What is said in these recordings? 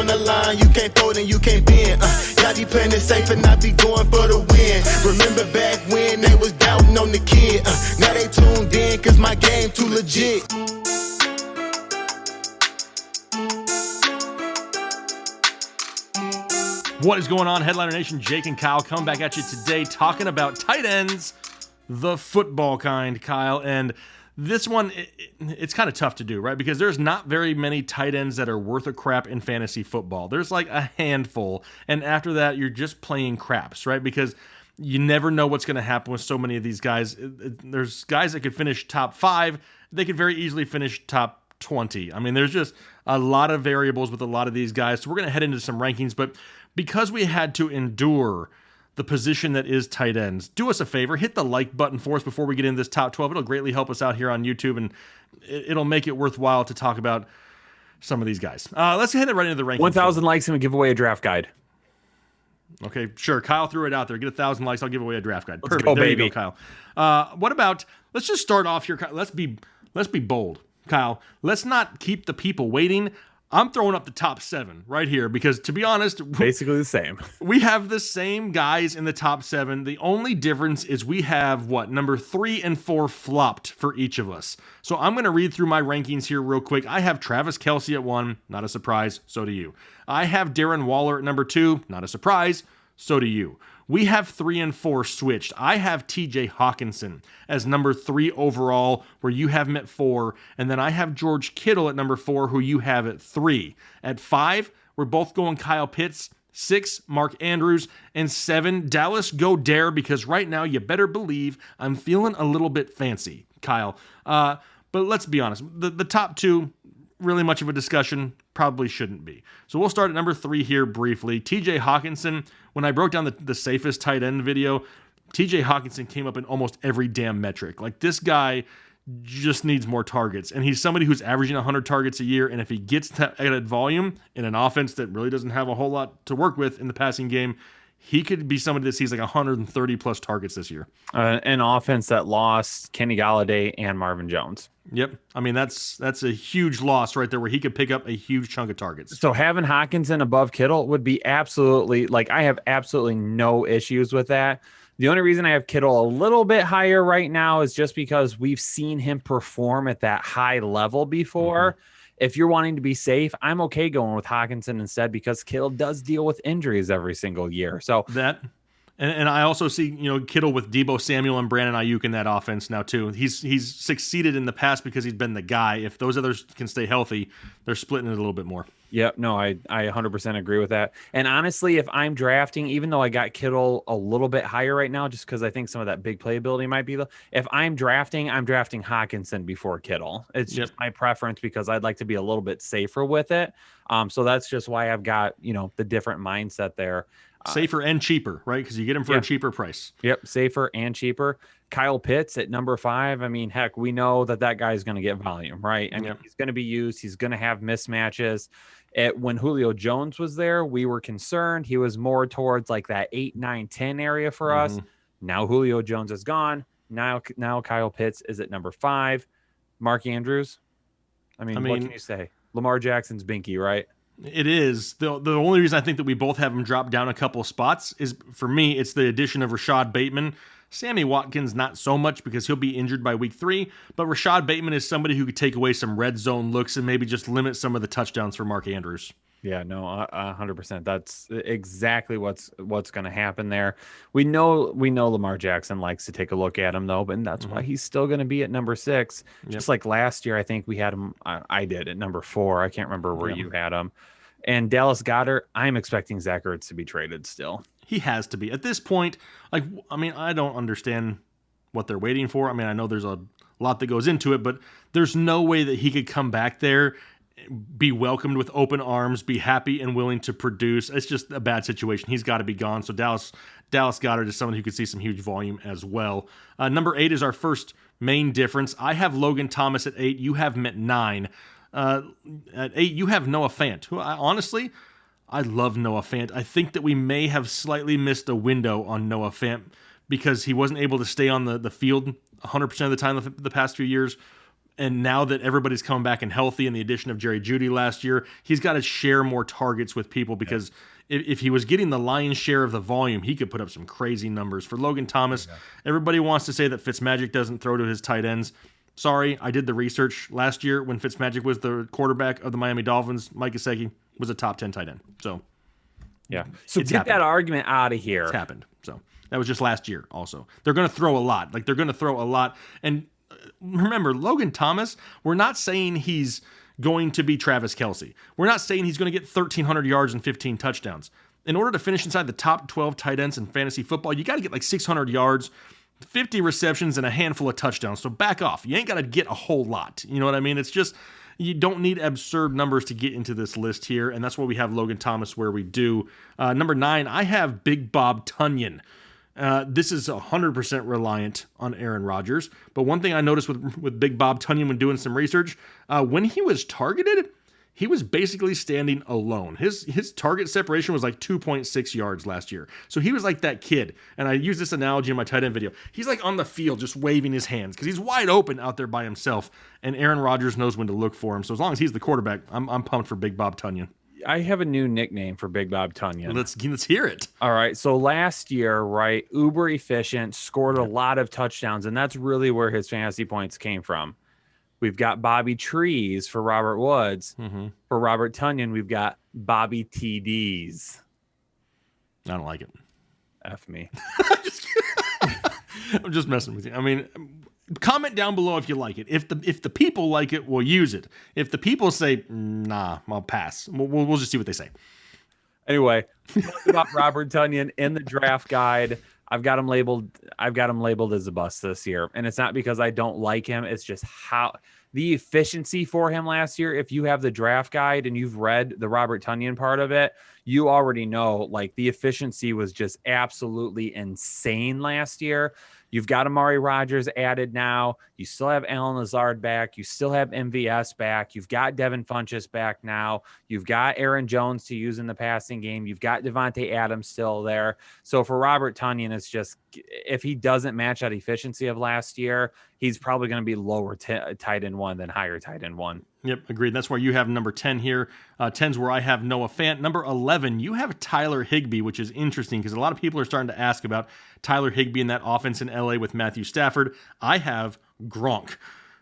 on the line, you can't fold and you can't bend. Y'all be playing it safe and I be going for the win. Remember back when they was doubting on the kid. Now they tuned in cause my game too legit. What is going on, Headliner Nation? Jake and Kyle coming back at you today talking about tight ends, the football kind, Kyle. And this one, it's kind of tough to do, right? Because there's not very many tight ends that are worth a crap in fantasy football. There's like a handful. And after that, you're just playing craps, right? Because you never know what's going to happen with so many of these guys. There's guys that could finish top 5. They could very easily finish top 20. I mean, there's just a lot of variables with a lot of these guys. So we're going to head into some rankings. But because we had to endure the position that is tight ends, do us a favor, hit the like button for us before we get into this top 12. It'll greatly help us out here on YouTube, and it'll make it worthwhile to talk about some of these guys. Let's head right into the rankings. 1,000 likes and we give away a draft guide. Okay, sure. Kyle threw it out there. Get 1,000 likes, I'll give away a draft guide. Let's Perfect. go, there baby. You go, Kyle. What about, let's just start off here. Let's be bold, Kyle. Let's not keep the people waiting. I'm throwing up the top 7 right here because, to be honest, basically the same. We have the same guys in the top 7. The only difference is we have, number 3 and 4 flopped for each of us. So I'm going to read through my rankings here real quick. I have Travis Kelce at 1. Not a surprise. So do you. I have Darren Waller at number 2. Not a surprise. So do you. We have 3 and 4 switched. I have TJ Hawkinson as number 3 overall, where you have him at 4. And then I have George Kittle at number 4, who you have at 3. At 5, we're both going Kyle Pitts. 6, Mark Andrews. And 7, Dallas Goedert, because right now you better believe I'm feeling a little bit fancy, Kyle. But let's be honest. The top 2, really much of a discussion, probably shouldn't be. So we'll start at number 3 here briefly. TJ Hawkinson. When I broke down the safest tight end video, TJ Hawkinson came up in almost every damn metric. Like, this guy just needs more targets. And he's somebody who's averaging 100 targets a year. And if he gets that volume in an offense that really doesn't have a whole lot to work with in the passing game, he could be somebody that sees like 130 plus targets this year. An offense that lost Kenny Golladay and Marvin Jones. Yep. I mean, that's a huge loss right there where he could pick up a huge chunk of targets. So having Hawkinson above Kittle would be absolutely, like, I have absolutely no issues with that. The only reason I have Kittle a little bit higher right now is just because we've seen him perform at that high level before. Mm-hmm. If you're wanting to be safe, I'm okay going with Hawkinson instead because Kittle does deal with injuries every single year. So that, and I also see, Kittle with Deebo Samuel and Brandon Ayuk in that offense now too. He's succeeded in the past because he's been the guy. If those others can stay healthy, they're splitting it a little bit more. Yep, no, I 100% agree with that. And honestly, if I'm drafting, even though I got Kittle a little bit higher right now, just because I think some of that big playability might be, if I'm drafting Hawkinson before Kittle. It's just my preference because I'd like to be a little bit safer with it. So that's just why I've got, the different mindset there. Safer and cheaper, right? Because you get him for a cheaper price. Yep, safer and cheaper. Kyle Pitts at number 5. I mean, heck, we know that guy's going to get volume, right? I mean, he's going to be used. He's going to have mismatches. When Julio Jones was there, we were concerned. He was more towards like that 8, 9, 10 area for us. Now Julio Jones is gone. Now Kyle Pitts is at number 5. Mark Andrews. I mean, what can you say? Lamar Jackson's binky, right? It is. The only reason I think that we both have him drop down a couple of spots is, for me, it's the addition of Rashad Bateman. Sammy Watkins, not so much because he'll be injured by week 3, but Rashad Bateman is somebody who could take away some red zone looks and maybe just limit some of the touchdowns for Mark Andrews. Yeah, no, 100%. That's exactly what's going to happen there. We know Lamar Jackson likes to take a look at him though, but that's why he's still going to be at number 6. Just like last year, I think we had him. I did at number 4. I can't remember where you had him. And Dallas Goedert, I'm expecting Zach Ertz to be traded still. He has to be at this point. Like, I mean, I don't understand what they're waiting for. I mean, I know there's a lot that goes into it, but there's no way that he could come back there, be welcomed with open arms, be happy and willing to produce. It's just a bad situation. He's got to be gone. So Dallas Goedert is someone who could see some huge volume as well. Number 8 is our first main difference. I have Logan Thomas at 8. You have him at 9. At 8, you have Noah Fant, who honestly, I love Noah Fant. I think that we may have slightly missed a window on Noah Fant because he wasn't able to stay on the field 100% of the time the past few years. And now that everybody's coming back and healthy, and the addition of Jerry Jeudy last year, he's got to share more targets with people, because if he was getting the lion's share of the volume, he could put up some crazy numbers. For Logan Thomas, everybody wants to say that Fitzmagic doesn't throw to his tight ends. Sorry, I did the research last year when Fitzmagic was the quarterback of the Miami Dolphins. Mike Gesicki was a top 10 tight end. So, yeah. So it's get happened. that argument out of here. It's happened. So that was just last year also. They're going to throw a lot. Like, they're going to throw a lot. And remember, Logan Thomas, we're not saying he's going to be Travis Kelce. We're not saying he's going to get 1,300 yards and 15 touchdowns. In order to finish inside the top 12 tight ends in fantasy football, you got to get like 600 yards, 50 receptions, and a handful of touchdowns. So back off. You ain't got to get a whole lot. You know what I mean? It's just, you don't need absurd numbers to get into this list here, and that's why we have Logan Thomas where we do. Number 9, I have Big Bob Tanyan. This is 100% reliant on Aaron Rodgers. But one thing I noticed with Big Bob Tanyan when doing some research, when he was targeted, he was basically standing alone. His target separation was like 2.6 yards last year. So he was like that kid. And I use this analogy in my tight end video. He's like on the field just waving his hands because he's wide open out there by himself. And Aaron Rodgers knows when to look for him. So as long as he's the quarterback, I'm pumped for Big Bob Tanyan. I have a new nickname for Big Bob Tanyan. Let's hear it. All right. So last year, right, uber efficient, scored a lot of touchdowns, and that's really where his fantasy points came from. We've got Bobby Trees for Robert Woods. Mm-hmm. For Robert Tanyan, we've got Bobby TDs. I don't like it. F me. I'm just messing with you. I mean, comment down below if you like it. If the people like it, we'll use it. If the people say, nah, I'll pass. We'll just see what they say. Anyway, about Robert Tanyan in the draft guide. I've got him labeled as a bust this year. And it's not because I don't like him. It's just how the efficiency for him last year. If you have the draft guide and you've read the Robert Tanyan part of it, you already know, like, the efficiency was just absolutely insane last year. You've got Amari Rodgers added now. You still have Alan Lazard back. You still have MVS back. You've got Devin Funchess back now. You've got Aaron Jones to use in the passing game. You've got Devontae Adams still there. So for Robert Tanyan, it's just, if he doesn't match that efficiency of last year, he's probably going to be lower tight end 1 than higher tight end 1. Yep, agreed. That's where you have number 10 here. 10's where I have Noah Fant. Number 11, you have Tyler Higby, which is interesting because a lot of people are starting to ask about Tyler Higby in that offense in LA with Matthew Stafford. I have Gronk.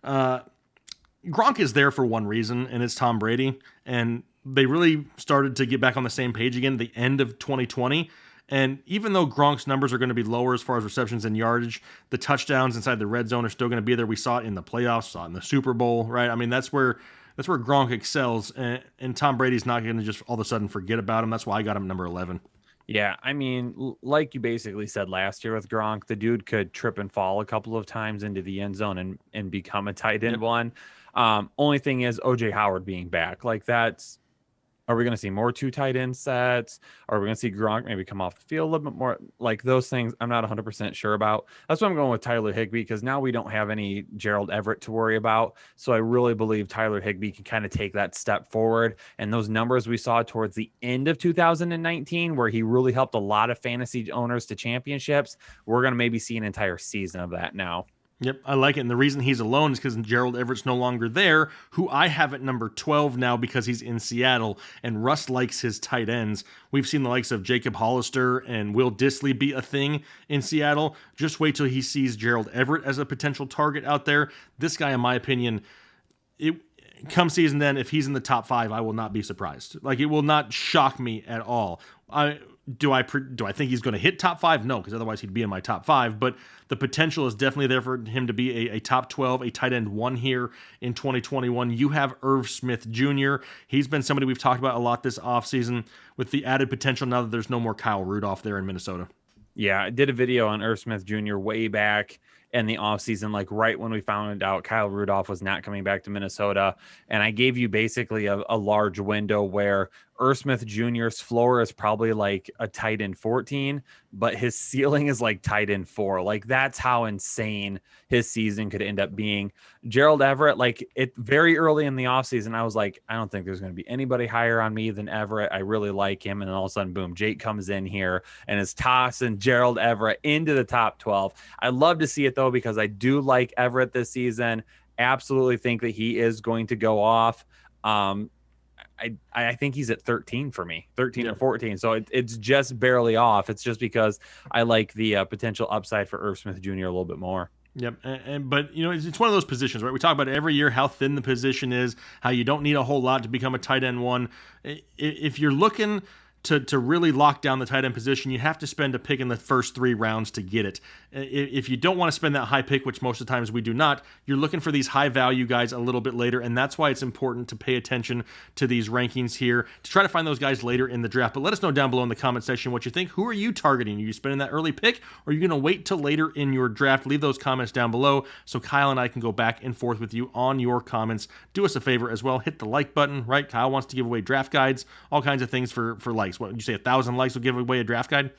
Gronk is there for one reason, and it's Tom Brady. And they really started to get back on the same page again at the end of 2020. And even though Gronk's numbers are going to be lower as far as receptions and yardage, the touchdowns inside the red zone are still going to be there. We saw it in the playoffs, saw it in the Super Bowl, right? I mean, that's where Gronk excels, and Tom Brady's not going to just all of a sudden forget about him. That's why I got him number 11. Yeah, I mean, like you basically said last year with Gronk, the dude could trip and fall a couple of times into the end zone and become a tight end one. Only thing is OJ Howard being back. Like, that's... Are we going to see more 2 tight end sets? Are we going to see Gronk maybe come off the field a little bit more? Like, those things I'm not 100% sure about. That's why I'm going with Tyler Higby, because now we don't have any Gerald Everett to worry about. So I really believe Tyler Higby can kind of take that step forward. And those numbers we saw towards the end of 2019, where he really helped a lot of fantasy owners to championships, we're going to maybe see an entire season of that now. Yep, I like it. And the reason he's alone is because Gerald Everett's no longer there, who I have at number 12 now because he's in Seattle, and Russ likes his tight ends. We've seen the likes of Jacob Hollister and Will Dissly be a thing in Seattle. Just wait till he sees Gerald Everett as a potential target out there. This guy, in my opinion, come season then, if he's in the top 5, I will not be surprised. Like, it will not shock me at all. Do I think he's going to hit top 5? No, because otherwise he'd be in my top 5. But the potential is definitely there for him to be a top 12, a tight end 1 here in 2021. You have Irv Smith Jr. He's been somebody we've talked about a lot this offseason with the added potential now that there's no more Kyle Rudolph there in Minnesota. Yeah, I did a video on Irv Smith Jr. way back in the offseason, like right when we found out Kyle Rudolph was not coming back to Minnesota. And I gave you basically a large window where Irv Smith Jr.'s floor is probably like a tight end 14, but his ceiling is like tight end 4. Like, that's how insane his season could end up being. Gerald Everett, like, it very early in the offseason, I was like, I don't think there's going to be anybody higher on me than Everett. I really like him. And then all of a sudden, boom, Jake comes in here and is tossing Gerald Everett into the top 12. I love to see it though, because I do like Everett this season. absolutely think that he is going to go off. I think he's at 13 for me, 13 or 14. So it's just barely off. It's just because I like the potential upside for Irv Smith Jr. a little bit more. Yep, but it's one of those positions, right? We talk about it every year how thin the position is, how you don't need a whole lot to become a tight end one. If you're looking to really lock down the tight end position, you have to spend a pick in the first 3 rounds to get it. If you don't want to spend that high pick, which most of the times we do not, you're looking for these high value guys a little bit later, and that's why it's important to pay attention to these rankings here to try to find those guys later in the draft. But let us know down below in the comment section what you think. Who are you targeting? Are you spending that early pick, or are you going to wait till later in your draft? Leave those comments down below so Kyle and I can go back and forth with you on your comments. Do us a favor as well. Hit the like button, right? Kyle wants to give away draft guides, all kinds of things for likes. What would you say, 1,000 likes will give away a draft guide?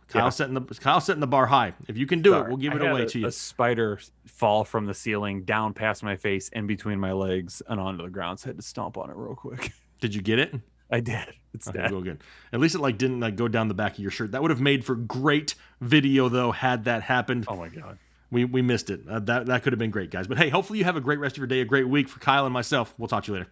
Kyle's setting the bar high. If you can do it, we'll give it away to you. A spider fall from the ceiling down past my face, in between my legs, and onto the ground. So I had to stomp on it real quick. Did you get it? I did. It's dead. Real good. At least it didn't go down the back of your shirt. That would have made for great video though had that happened. Oh my god. We missed it. That could have been great, guys. But hey, hopefully you have a great rest of your day, a great week. For Kyle and myself, we'll talk to you later.